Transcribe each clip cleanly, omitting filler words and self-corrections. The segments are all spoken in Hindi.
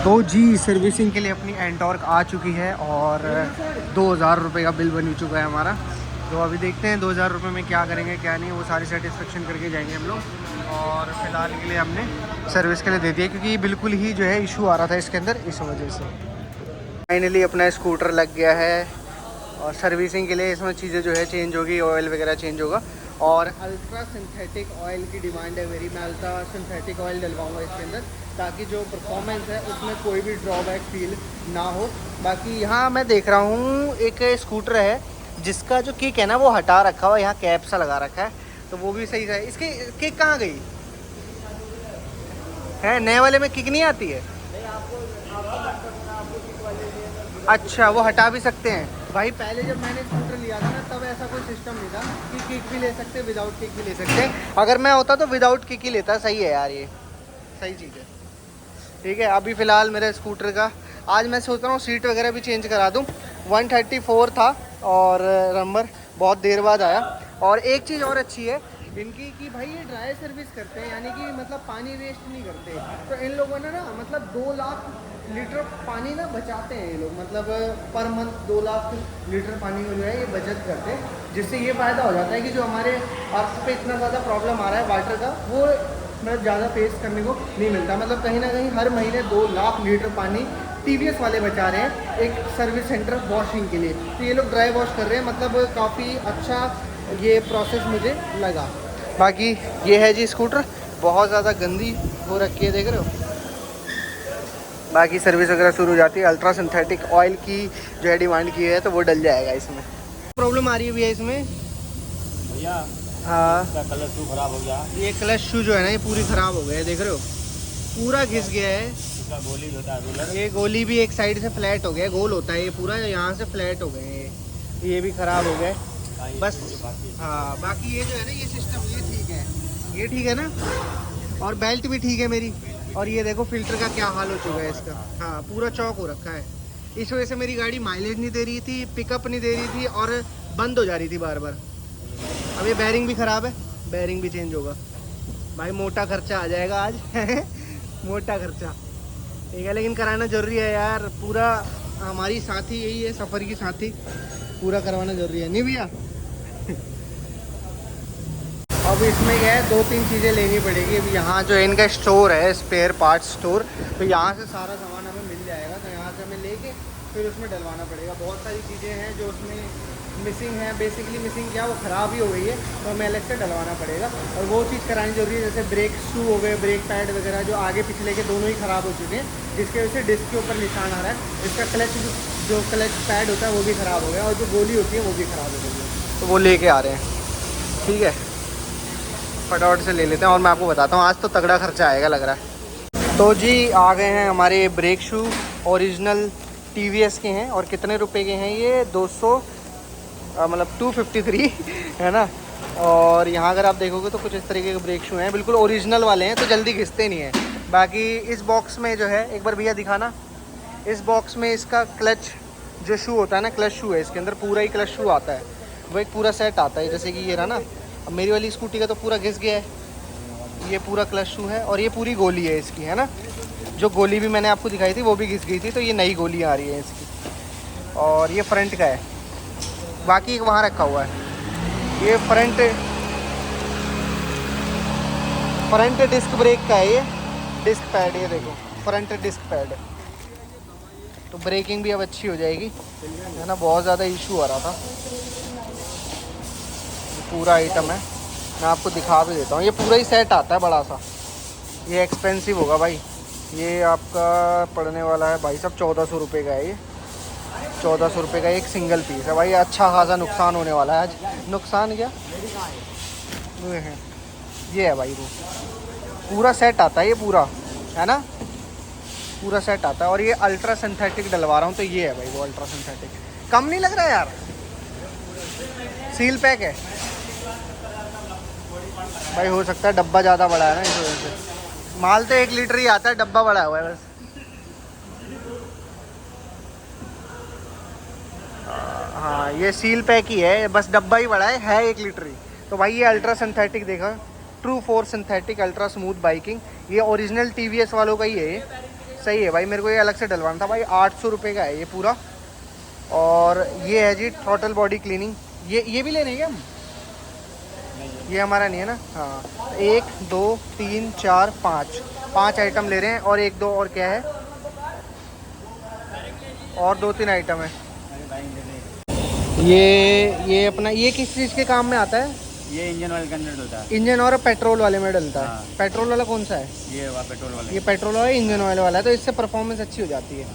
तो जी सर्विसिंग के लिए अपनी एंटॉर्क आ चुकी है और 2000 रुपये का बिल बन चुका है हमारा। तो अभी देखते हैं 2000 रुपये में क्या करेंगे क्या नहीं, वो सारी सेटिस्फेक्शन करके जाएंगे हम लोग। और फिलहाल के लिए हमने सर्विस के लिए दे दिया क्योंकि बिल्कुल ही जो है इशू आ रहा था इसके अंदर, इस वजह से। फाइनली अपना स्कूटर लग गया है और सर्विसिंग के लिए इसमें चीज़ें जो है चेंज होगी, ऑयल वगैरह चेंज होगा। और अल्ट्रा सिंथेटिक ऑयल की डिमांड है मेरी, मैं अल्ट्रा सिंथेटिक ऑयल डलवाऊंगा इसके अंदर ताकि जो परफॉर्मेंस है उसमें कोई भी ड्रॉबैक फील ना हो। बाकी यहाँ मैं देख रहा हूँ एक स्कूटर है जिसका जो किक है ना वो हटा रखा हुआ, यहाँ कैप सा लगा रखा है, तो वो भी सही है। इसकी किक कहाँ गई है? नए वाले में किक नहीं आती है? अच्छा, वो हटा भी सकते हैं भाई। पहले जब मैंने स्कूटर लिया था ना तब ऐसा कोई सिस्टम नहीं था कि किक भी ले सकते, विदाउट किक भी ले सकते। अगर मैं होता तो विदाउट किक ही लेता। सही है यार, ये सही चीज़ है। ठीक है, अभी फ़िलहाल मेरे स्कूटर का आज मैं सोच रहा हूँ सीट वगैरह भी चेंज करा दूँ। 134 था और नंबर बहुत देर बाद आया। और एक चीज़ और अच्छी है इनकी कि भाई ये ड्राई सर्विस करते हैं, यानी कि मतलब पानी वेस्ट नहीं करते। तो इन लोगों ने ना मतलब 2 लाख लीटर पानी ना बचाते हैं ये लोग, मतलब पर मंथ 2 लाख लीटर पानी को जो है ये बचत करते हैं, जिससे ये फ़ायदा हो जाता है कि जो हमारे अर्थ पे इतना ज़्यादा प्रॉब्लम आ रहा है वाटर का, वो मतलब ज़्यादा फेस करने को नहीं मिलता। मतलब कहीं ना कहीं हर महीने 2 लाख लीटर पानी टीवीएस वाले बचा रहे हैं एक सर्विस सेंटर वॉशिंग के लिए। तो ये लोग ड्राई वॉश कर रहे हैं, मतलब काफ़ी अच्छा ये प्रोसेस मुझे लगा। बाकी ये है जी स्कूटर, बहुत ज़्यादा गंदी हो रखी है, देख रहे हो। बाकी सर्विस वगैरह शुरू हो जाती है। अल्ट्रा सिंथेटिक ऑयल की जो है डिमांड की है तो वो डल जाएगा इसमें। प्रॉब्लम आ रही है भैया इसमें? भैया हाँ, कलर शू खराब हो गया। ये क्लच शू जो है ना ये पूरी ख़राब हो गया है, देख रहे हो, पूरा घिस गया है। इसका गोली होता है रूलर। ये गोली भी एक साइड से फ्लैट हो गया, गोल होता है ये पूरा, यहाँ से फ्लैट हो गए, ये भी ख़राब हो गए बस। हाँ, बाकी ये जो है ना ये सिस्टम ये ठीक है, ये ठीक है ना। और बेल्ट भी ठीक है मेरी। और ये देखो फिल्टर का क्या हाल हो चुका है इसका, हाँ पूरा चौक हो रखा है। इस वजह से मेरी गाड़ी माइलेज नहीं दे रही थी, पिकअप नहीं दे रही थी और बंद हो जा रही थी बार बार। अब ये बैरिंग भी ख़राब है, बैरिंग भी चेंज होगा। भाई मोटा खर्चा आ जाएगा आज मोटा खर्चा, ठीक है, लेकिन कराना ज़रूरी है यार। पूरा हमारी साथी यही है, सफ़र की साथी, पूरा करवाना ज़रूरी है, नहीं भैया? अब इसमें क्या है 2-3 चीज़ें लेनी पड़ेगी। अब यहाँ जो इनका स्टोर है, स्पेयर पार्ट्स स्टोर, तो यहाँ से सारा सामान हमें मिल जाएगा। तो यहाँ से हमें लेके फिर उसमें डलवाना पड़ेगा। बहुत सारी चीज़ें हैं जो उसमें मिसिंग है। बेसिकली मिसिंग क्या, वो ख़राब ही हो गई है तो हमें अलग से डलवाना पड़ेगा। और वो चीज़ करानी जरूरी है, जैसे ब्रेक शू हो गए, ब्रेक पैड वगैरह जो आगे पिछले के दोनों ही ख़राब हो चुके हैं, जिसकी वजह से डिस्क के ऊपर निशान आ रहा है। इसका क्लच जो क्लच पैड होता है वो भी ख़राब हो गया और जो गोली होती है वो भी ख़राब हो गई है, तो वो लेके आ रहे हैं। ठीक है, फटाफट से ले लेते हैं और मैं आपको बताता हूँ आज तो तगड़ा खर्चा आएगा लग रहा है। तो जी आ गए हैं हमारे ब्रेक शू, ओरिजिनल टीवीएस के हैं। और कितने रुपए के हैं ये? 200 मतलब 253 है ना। और यहाँ अगर आप देखोगे तो कुछ इस तरीके के ब्रेक शू हैं, बिल्कुल ओरिजिनल वाले हैं, तो जल्दी घिसते नहीं हैं। बाकी इस बॉक्स में जो है, एक बार भैया दिखाना, इस बॉक्स में इसका क्लच जो शू होता है ना, क्लच शू है इसके अंदर, पूरा ही क्लच शू आता है, वो एक पूरा सेट आता है। जैसे कि ये रहा ना, अब मेरी वाली स्कूटी का तो पूरा घिस गया है, ये पूरा क्लच शू है और ये पूरी गोली है इसकी, है ना। जो गोली भी मैंने आपको दिखाई थी वो भी घिस गई थी, तो ये नई गोली आ रही है इसकी। और ये फ्रंट का है, बाकी वहाँ रखा हुआ है। ये फ्रंट डिस्क ब्रेक का है, ये डिस्क पैड, ये देखो फ्रंट डिस्क पैड, तो ब्रेकिंग भी अब अच्छी हो जाएगी, है ना। बहुत ज़्यादा इशू आ रहा था। पूरा आइटम है, मैं आपको दिखा भी देता हूँ। ये पूरा ही सेट आता है बड़ा सा। ये एक्सपेंसिव होगा भाई, ये आपका पड़ने वाला है भाई साहब 1400 रुपये का है। ये 1400 रुपये का एक सिंगल पीस है भाई। अच्छा खासा नुकसान होने वाला है आज। नुकसान क्या ये है भाई, वो पूरा सेट आता है, ये पूरा है ना, पूरा सेट आता है। और ये अल्ट्रा सिंथेटिक डलवा रहा हूँ, तो ये है भाई वो अल्ट्रा सिंथेटिक। कम नहीं लग रहा है यार, सील पैक है भाई। हो सकता है डब्बा ज़्यादा बड़ा है ना, इस वजह से। माल तो 1 लीटर ही आता है, डब्बा बड़ा हुआ है बस। हाँ, ये सील पैक ही है, बस डब्बा ही बड़ा है 1 लीटर ही। तो भाई ये अल्ट्रा सिंथेटिक देखा, true force synthetic ultra smooth biking, ये ओरिजिनल टीवीएस वालों का ही है। सही है भाई, मेरे को ये अलग से डलवाना था भाई। 800 रुपये का है ये पूरा। और ये है जी टोटल बॉडी क्लीनिंग। ये भी लेने क्या हम? ये हमारा नहीं है ना। हाँ 1 2 3 4 5 आइटम ले रहे हैं। और 1 2 और क्या है? और 2-3 आइटम है। ये अपना ये किस चीज़ के काम में आता है? ये इंजन ऑयल के अंदर होता है। इंजन और पेट्रोल वाले में डलता है। हाँ। पेट्रोल वाला कौन सा है? ये वाला पेट्रोल वाला। ये पेट्रोल वाला इंजन ऑयल वाला है, तो इससे परफॉर्मेंस अच्छी हो जाती है।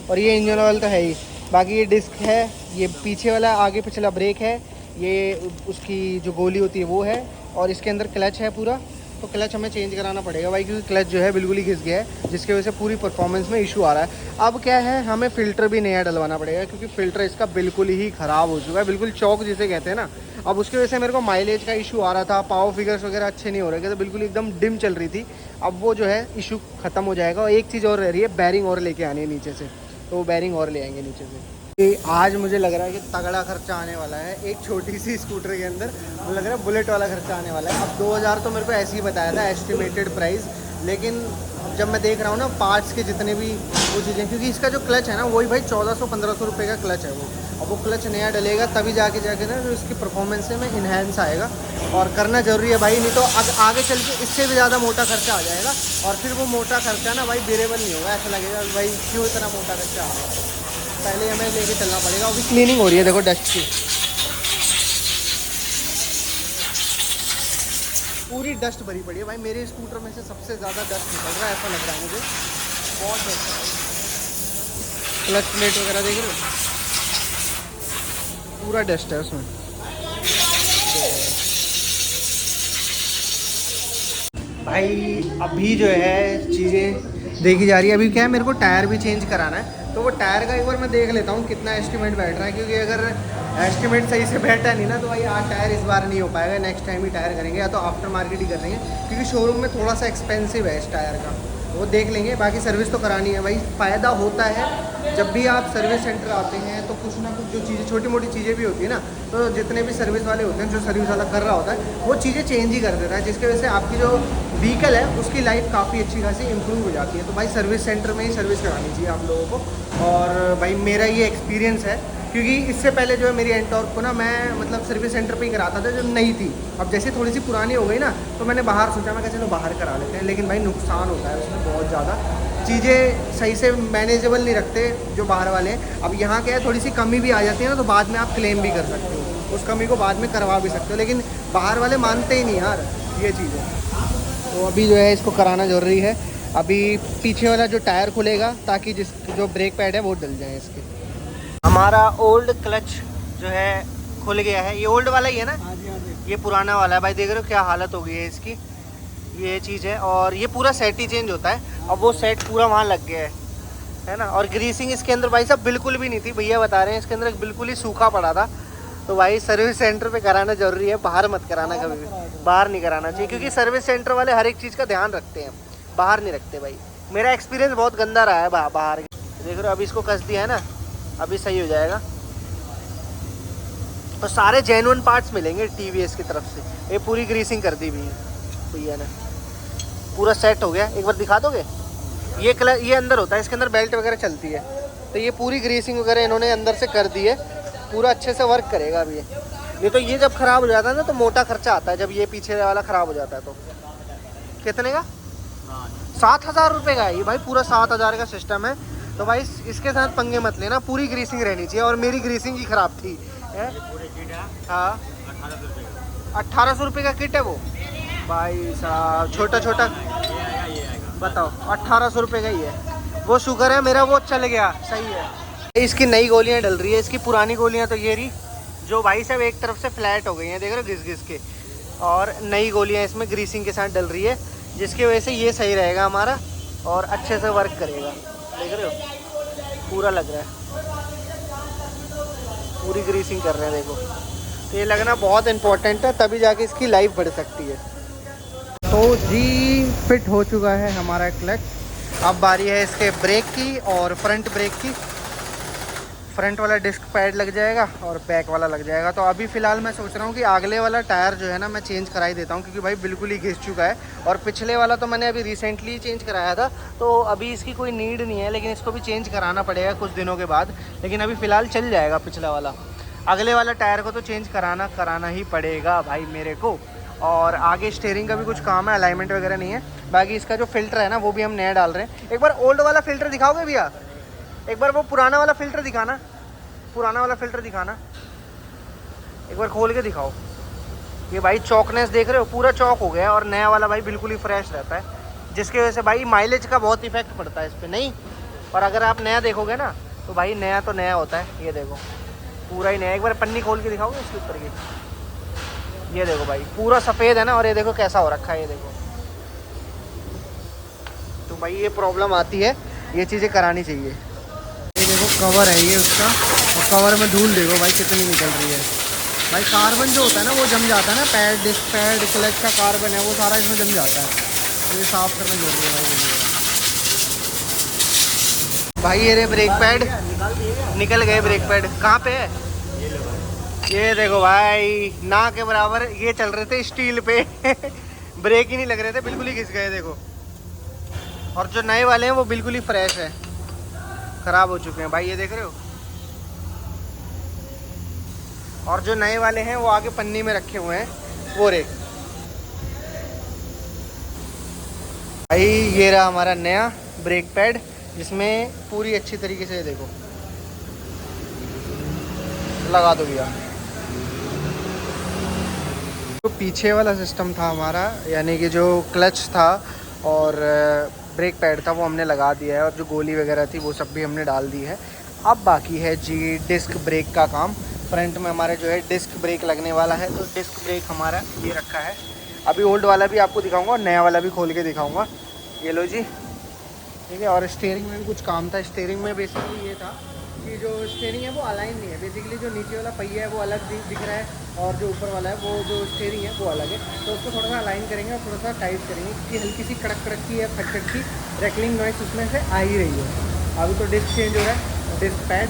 और ये इंजन ऑयल तो है ही। बाकी ये डिस्क है, ये पीछे वाला आगे पिछला ब्रेक है, ये उसकी जो गोली होती है वो है। और इसके अंदर क्लच है पूरा, तो क्लच हमें चेंज कराना पड़ेगा भाई, क्योंकि क्लच जो है बिल्कुल ही घिस गया है, जिसकी वजह से पूरी परफॉर्मेंस में इशू आ रहा है। अब क्या है, हमें फ़िल्टर भी नया डलवाना पड़ेगा, क्योंकि फ़िल्टर इसका बिल्कुल ही ख़राब हो चुका है, बिल्कुल चौक जिसे कहते हैं ना। अब उसकी वजह से मेरे को माइलेज का इशू आ रहा था, पावर फिगर्स वगैरह अच्छे नहीं हो रहे थे, तो बिल्कुल एकदम डिम चल रही थी। अब वो जो है इशू ख़त्म हो जाएगा। और एक चीज़ और रह रही है, बैरिंग और लेके आनी है नीचे से, तो वो बैरिंग और ले आएंगे नीचे से। आज मुझे लग रहा है कि तगड़ा खर्चा आने वाला है एक छोटी सी स्कूटर के अंदर। मुझे लग रहा है बुलेट वाला खर्चा आने वाला है। अब 2000 तो मेरे को ऐसे ही बताया था एस्टिमेटेड प्राइस, लेकिन जब मैं देख रहा हूँ ना पार्ट्स के जितने भी वो चीज़ें, क्योंकि इसका जो क्लच है ना वही भाई 1400-1500 रुपये का क्लच है वो। अब वो क्लच नया डलेगा तभी जाके ना जो इसकी परफॉर्मेंस में इन्हेंस आएगा। और करना ज़रूरी है भाई, नहीं तो आगे चल के इससे भी ज़्यादा मोटा खर्चा आ जाएगा। और फिर वो मोटा खर्चा ना भाई बेरेबल नहीं होगा, ऐसा लगेगा भाई क्यों इतना मोटा खर्चा आ रहा है। पहले हमें लेके चलना पड़ेगा। अभी क्लीनिंग हो रही है, देखो डस्ट की पूरी डस्ट भरी पड़ी है भाई। मेरे स्कूटर में से सबसे ज़्यादा डस्ट निकल रहा है, ऐसा लग रहा है मुझे, बहुत डस्ट है। क्लच प्लेट वगैरह देख रहे हो, पूरा डस्ट है उसमें। भाई अभी जो है चीज़ें देखी जा रही है। अभी क्या है, मेरे को टायर भी चेंज कराना है, तो वो टायर का एक बार मैं देख लेता हूँ कितना एस्टिमेट बैठ रहा है, क्योंकि अगर एस्टिमेट सही से बैठा नहीं ना तो भाई आज टायर इस बार नहीं हो पाएगा। नेक्स्ट टाइम ही टायर करेंगे, या तो आफ्टर मार्केट ही कर लेंगे, क्योंकि शोरूम में थोड़ा सा एक्सपेंसिव है इस टायर का, वो देख लेंगे। बाकी सर्विस तो करानी है भाई। फ़ायदा होता है जब भी आप सर्विस सेंटर आते हैं, तो कुछ ना कुछ जो चीज़ें छोटी मोटी चीज़ें भी होती है ना, तो जितने भी सर्विस वाले होते हैं, जो सर्विस वाला कर रहा होता है, वो चीज़ें चेंज ही कर देता है, जिसकी वजह से आपकी जो व्हीकल है उसकी लाइफ काफ़ी अच्छी खासी इंप्रूव हो जाती है। तो भाई सर्विस सेंटर में ही सर्विस करानी चाहिए आप लोगों को। और भाई मेरा ये एक्सपीरियंस है, क्योंकि इससे पहले जो है मेरी एंटॉर्क को ना मैं मतलब सर्विस सेंटर पे ही कराता था जब नहीं थी। अब जैसे थोड़ी सी पुरानी हो गई ना, तो मैंने बाहर सोचा, मैं चलो बाहर करा लेते हैं, लेकिन भाई नुकसान होता है उसमें बहुत ज़्यादा। चीज़ें सही से मैनेजेबल नहीं रखते जो बाहर वाले हैं। अब यहाँ क्या है, थोड़ी सी कमी भी आ जाती है ना, तो बाद में आप क्लेम भी कर सकते हो, उस कमी को बाद में करवा भी सकते हो, लेकिन बाहर वाले मानते ही नहीं यार ये चीज़ें। तो अभी जो है इसको कराना ज़रूरी है। अभी पीछे वाला जो टायर खुलेगा, ताकि जो ब्रेक पैड है वो डल जाए इसके। हमारा ओल्ड क्लच जो है खुल गया है। ये ओल्ड वाला ही है ना? हाँ जी। ये पुराना वाला है भाई, देख रहे हो क्या हालत हो गई है इसकी, ये चीज़ है। और ये पूरा सेट ही चेंज होता है, अब वो सेट पूरा वहाँ लग गया है ना। और ग्रीसिंग इसके अंदर भाई साहब बिल्कुल भी नहीं थी, भैया बता रहे हैं इसके अंदर बिल्कुल ही सूखा पड़ा था। तो भाई सर्विस सेंटर पे कराना ज़रूरी है, बाहर मत कराना कभी भी, बाहर नहीं कराना चाहिए, क्योंकि सर्विस सेंटर वाले हर एक चीज़ का ध्यान रखते हैं, बाहर नहीं रखते भाई। मेरा एक्सपीरियंस बहुत गंदा रहा है बाहर। देख रहे हो अभी इसको कस दिया है ना, अभी सही हो जाएगा। और सारे जेन्युइन पार्ट्स मिलेंगे TVS की तरफ से। ये पूरी ग्रीसिंग कर दी भी भैया ने, पूरा सेट हो गया। एक बार दिखा दोगे? ये अंदर होता है, इसके अंदर बेल्ट वगैरह चलती है, तो ये पूरी ग्रीसिंग वगैरह इन्होंने अंदर से कर दी है, पूरा अच्छे से वर्क करेगा अभी ये। नहीं तो ये जब ख़राब हो जाता है ना तो मोटा खर्चा आता है, जब ये पीछे वाला ख़राब हो जाता है। तो कितने का? 7000 रुपये का है ये भाई, पूरा 7000 का सिस्टम है। तो भाई इसके साथ पंगे मत लेना, पूरी ग्रीसिंग रहनी चाहिए। और मेरी ग्रीसिंग ही ख़राब थी। हाँ 1800 रुपये का किट है वो भाई साहब, छोटा छोटा बताओ 1800 रुपये का ही है वो। शुक्र है मेरा वो चल गया, सही है। इसकी नई गोलियां डल रही है, इसकी पुरानी गोलियां तो ये रही जो भाई साहब एक तरफ से फ्लैट हो गई हैं, देख रहे हो घिस घिस के। और नई गोलियां इसमें ग्रीसिंग के साथ डल रही है, जिसकी वजह से ये सही रहेगा हमारा और अच्छे से वर्क करेगा। देख रहे हो पूरा लग रहा है, पूरी ग्रीसिंग कर रहे हैं देखो। तो ये लगना बहुत इंपॉर्टेंट है, तभी जाके इसकी लाइफ बढ़ सकती है। तो जी फिट हो चुका है हमारा क्लच। अब बारी है इसके ब्रेक की और फ्रंट ब्रेक की। फ्रंट वाला डिस्क पैड लग जाएगा और बैक वाला लग जाएगा। तो अभी फ़िलहाल मैं सोच रहा हूँ कि अगले वाला टायर जो है ना मैं चेंज करा ही देता हूँ, क्योंकि भाई बिल्कुल ही घिस चुका है। और पिछले वाला तो मैंने अभी रिसेंटली चेंज कराया था, तो अभी इसकी कोई नीड नहीं है, लेकिन इसको भी चेंज कराना पड़ेगा कुछ दिनों के बाद। लेकिन अभी फ़िलहाल चल जाएगा पिछला वाला। अगले वाला टायर को तो चेंज कराना ही पड़ेगा भाई मेरे को। और आगे स्टीयरिंग का भी कुछ काम है, अलाइनमेंट वगैरह नहीं है। बाकी इसका जो फ़िल्टर है ना वो भी हम नया डाल रहे हैं। एक बार ओल्ड वाला फ़िल्टर दिखाओगे भैया? एक बार वो पुराना वाला फ़िल्टर दिखाना, पुराना वाला फ़िल्टर दिखाना, एक बार खोल के दिखाओ। ये भाई चौकनेस देख रहे हो, पूरा चौक हो गया है। और नया वाला भाई बिल्कुल ही फ्रेश रहता है, जिसकी वजह से भाई माइलेज का बहुत इफेक्ट पड़ता है इस पर नहीं। और अगर आप नया देखोगे ना तो भाई नया तो नया होता है। ये देखो पूरा ही नया। एक बार पन्नी खोल के दिखाओगे इसके ऊपर की? ये देखो भाई पूरा सफ़ेद है ना, और ये देखो कैसा हो रखा है, ये देखो। तो भाई ये प्रॉब्लम आती है, ये चीज़ें करानी चाहिए। ये देखो कवर है ये उसका, और कवर में धूल देखो भाई कितनी निकल रही है। भाई कार्बन जो होता है ना वो जम जाता है ना, पैड डिस्क पैड क्लच का कार्बन है वो सारा इसमें जम जाता है। तो ये साफ़ करना जरूरी है भाई। ये रे ब्रेक पैड निकल गए, ब्रेक पैड कहाँ पे है? ये देखो भाई ना के बराबर ये चल रहे थे स्टील पे ब्रेक ही नहीं लग रहे थे, बिल्कुल ही घिस गए देखो। और जो नए वाले हैं वो बिल्कुल ही फ्रेश है, ख़राब हो चुके हैं भाई, ये देख रहे हो। और जो नए वाले हैं वो आगे पन्नी में रखे हुए हैं वो रे भाई। ये रहा हमारा नया ब्रेक पैड, जिसमें पूरी अच्छी तरीके से देखो लगा दो भैया। तो पीछे वाला सिस्टम था हमारा, यानी कि जो क्लच था और ब्रेक पैड था वो हमने लगा दिया है, और जो गोली वगैरह थी वो सब भी हमने डाल दी है। अब बाकी है जी डिस्क ब्रेक का काम। फ्रंट में हमारे जो है डिस्क ब्रेक लगने वाला है, तो डिस्क ब्रेक हमारा ये रखा है। अभी ओल्ड वाला भी आपको दिखाऊंगा और नया वाला भी खोल के दिखाऊंगा। ये लो जी, ठीक है। और स्टीयरिंग में भी कुछ काम था। स्टीयरिंग में बेसिकली ये था कि जो स्टीयरिंग है वो अलाइन नहीं है, बेसिकली जो नीचे वाला पहिया है वो अलग दिख रहा है, और जो ऊपर वाला है वो जो स्टीयरिंग है वो अलग है। तो उसको थोड़ा सा अलाइन करेंगे और थोड़ा सा टाइट करेंगे, कि हल्की सी कड़क कड़क की या खटखट की रैकलिंग नॉइस उसमें से आ ही रही है। अभी तो डिस्क चेंज हो रहा है, डिस्क पैड,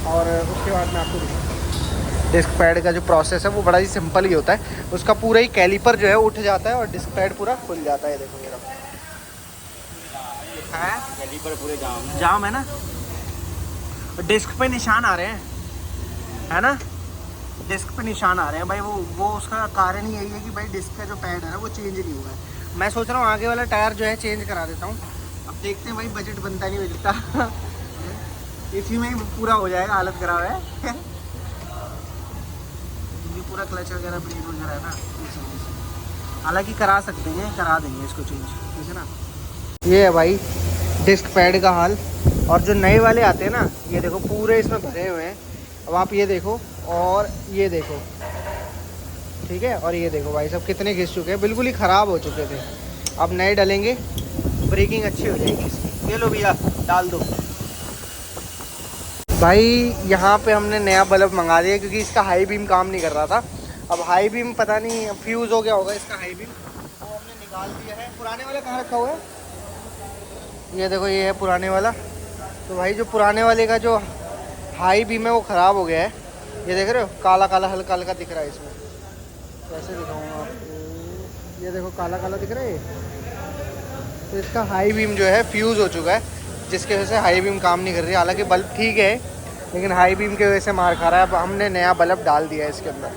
और उसके बाद मैं आपको दिखाऊंगा। डिस्क पैड का जो प्रोसेस है वो बड़ा ही सिंपल ही होता है। उसका पूरा ही कैलिपर जो है उठ जाता है और डिस्क पैड पूरा खुल जाता है। देखो मेरा है कैलिपर पूरे जाम है ना, डिस्क पे निशान आ रहे हैं, है ना, डिस्क पे निशान आ रहे हैं भाई। वो उसका कारण ही यही है कि भाई डिस्क का जो पैड है ना वो चेंज नहीं हुआ है। मैं सोच रहा हूँ आगे वाला टायर जो है चेंज करा देता हूँ। अब देखते हैं भाई, बजट बनता नहीं बजता इसी में ही पूरा हो जाएगा, हालत खराब है पूरा क्लच वगैरह ब्रेक वगैरह है ना, हालांकि करा सकते हैं, करा देंगे इसको चेंज, ठीक है ना। ये है भाई डिस्क पैड का हाल। और जो नए वाले आते हैं ना, ये देखो पूरे इसमें भरे हुए हैं। अब आप ये देखो और ये देखो, ठीक है। और ये देखो भाई सब कितने घिस चुके हैं, बिल्कुल ही ख़राब हो चुके थे। अब नए डलेंगे, ब्रेकिंग अच्छी हो जाएगी इसकी। ये लो भैया डाल दो भाई। यहाँ पे हमने नया बल्ब मंगा दिया, क्योंकि इसका हाई बीम काम नहीं कर रहा था। अब हाई बीम पता नहीं फ्यूज़ हो गया होगा इसका हाई बीम, वो हमने निकाल दिया है। पुराने वाला कहाँ रखा हुआ है? ये देखो ये है पुराने वाला। तो भाई जो पुराने वाले का जो हाई बीम है वो ख़राब हो गया है। ये देख रहे हो काला काला हल्का हल्का दिख रहा है इसमें। कैसे दिखाऊंगा आपको? ये देखो काला काला दिख रहा है। तो इसका हाई बीम जो है फ्यूज़ हो चुका है, जिसकी वजह से हाई बीम काम नहीं कर रही। हालांकि बल्ब ठीक है, लेकिन हाई बीम की वजह से मार खा रहा है। अब हमने नया बल्ब डाल दिया है इसके अंदर।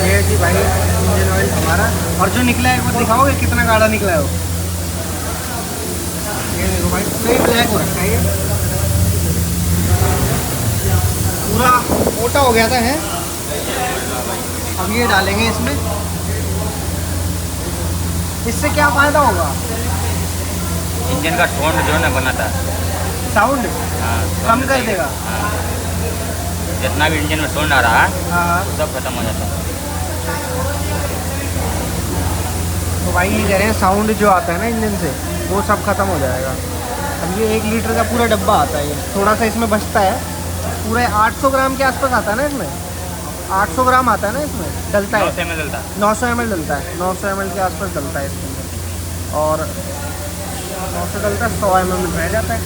ये जी भाई इंजन ऑयल हमारा। और जो निकला है वो दिखाओगे कितना गाढ़ा निकला है वो? ये देखो भाई पूरा ही ब्लैक हो रखा है, ये पूरा मोटा हो गया था है। अब ये डालेंगे इसमें, इससे क्या फ़ायदा होगा? इंजन का साउंड जो है ना बनाता है, साउंड कम कर देगा। जितना भी इंजन में साउंड आ रहा है हाँ, सब खत्म हो जाता है। तो भाई ये कह रहे हैं साउंड जो आता है ना इंजन से वो सब खत्म हो जाएगा। अब ये 1 लीटर का पूरा डब्बा आता है, ये थोड़ा सा इसमें बचता है। पूरा 800 ग्राम के आसपास आता है ना इसमें। 800 ग्राम आता है ना इसमें, डलता है 900 ml डलता है। 900 ml डलता है, 900 ml के आसपास डलता है इसके अंदर, और 900 डलता है, 100 ml रह जाता है।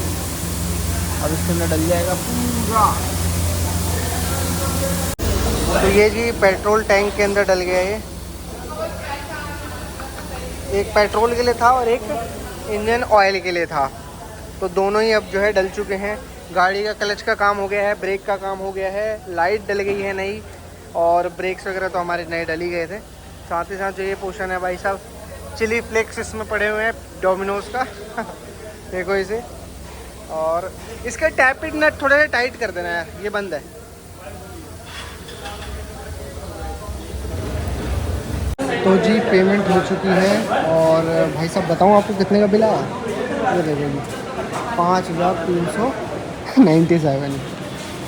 अब इसके अंदर डल जाएगा पूरा। तो ये जी पेट्रोल टैंक के अंदर डल गया ये, एक पेट्रोल के लिए था और एक इंजन ऑयल के लिए था, तो दोनों ही अब जो है डल चुके हैं। गाड़ी का क्लच का काम हो गया है, ब्रेक का काम हो गया है, लाइट डल गई है नई, और ब्रेक्स वगैरह तो हमारे नए डल ही गए थे। साथ ही साथ जो ये पोर्शन है भाई साहब, चिली फ्लेक्स इसमें पड़े हुए हैं डोमिनोज का देखो इसे, और इसका टैपिड नट थोड़ा सा टाइट कर देना यार, ये बंद है। तो जी पेमेंट हो चुकी है, और भाई साहब बताऊँ आपको कितने का बिल आया, ये देखो जी 5397।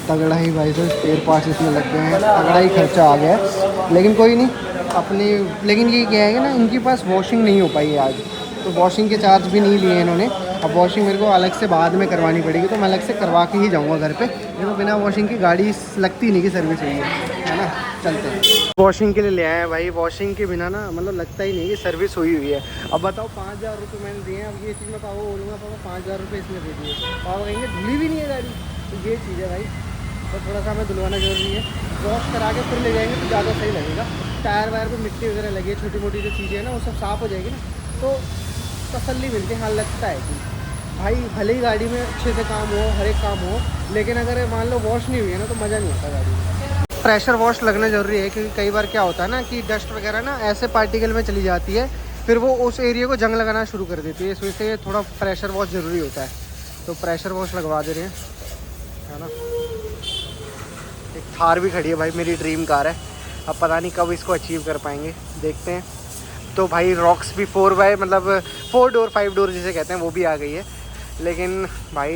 तगड़ा ही भाई साहब, स्पेयर पार्ट्स इसमें लग गए हैं, तगड़ा ही खर्चा आ गया है, लेकिन कोई नहीं अपनी। लेकिन ये क्या है ना, इनके पास वॉशिंग नहीं हो पाई है आज, तो वॉशिंग के चार्ज भी नहीं लिए इन्होंने। अब वॉशिंग मेरे को अलग से बाद में करवानी पड़ेगी, तो मैं अलग से करवा के ही जाऊँगा घर पे। देखो बिना वॉशिंग की गाड़ी लगती नहीं कि सर्विस हुई है ना। चलते हैं, वॉशिंग के लिए ले आए हैं भाई। वॉशिंग के बिना ना मतलब लगता ही नहीं कि सर्विस हुई हुई है। अब बताओ 5000 रुपये मैंने दिए हैं। अब ये चीज़ मैं पापा बोलूँगा, पापा 5000 रुपये इसमें दे दिए, पापा कहेंगे धुली भी नहीं है गाड़ी। तो ये चीज़ है भाई, तो थोड़ा सा हमें धुलवाना जरूरी है। वॉश करा के फिर ले जाएंगे तो ज़्यादा सही लगेगा। टायर वायर पर मिट्टी वगैरह लगी है, छोटी मोटी जो चीज़ें हैं ना वो सब साफ़ हो जाएगी ना, तो तसल्ली मिलती है। हाँ लगता है कि भाई भले ही गाड़ी में अच्छे से काम हो, हर एक काम हो, लेकिन अगर मान लो वॉश नहीं हुई है ना तो मज़ा नहीं आता गाड़ी में। प्रेशर वॉश लगना ज़रूरी है, क्योंकि कई बार क्या होता है ना कि डस्ट वगैरह ना ऐसे पार्टिकल में चली जाती है, फिर वो उस एरिया को जंग लगाना शुरू कर देती है। इस वजह से थोड़ा प्रेशर वॉश ज़रूरी होता है, तो प्रेशर वॉश लगवा दे रहे हैं, है ना। एक थार भी खड़ी है भाई, मेरी ड्रीम कार है। अब पता नहीं कब इसको अचीव कर पाएंगे, देखते हैं। तो भाई रॉक्स भी 4x मतलब 4 डोर 5 डोर जिसे कहते हैं वो भी आ गई है, लेकिन भाई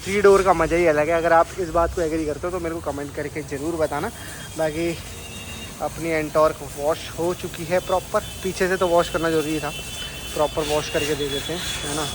3 डोर का मज़ा ही अलग है। अगर आप इस बात को एग्री करते हो तो मेरे को कमेंट करके ज़रूर बताना। बाकी अपनी एंटॉर्क वॉश हो चुकी है प्रॉपर, पीछे से तो वॉश करना ज़रूरी था, प्रॉपर वॉश करके दे देते हैं, है ना।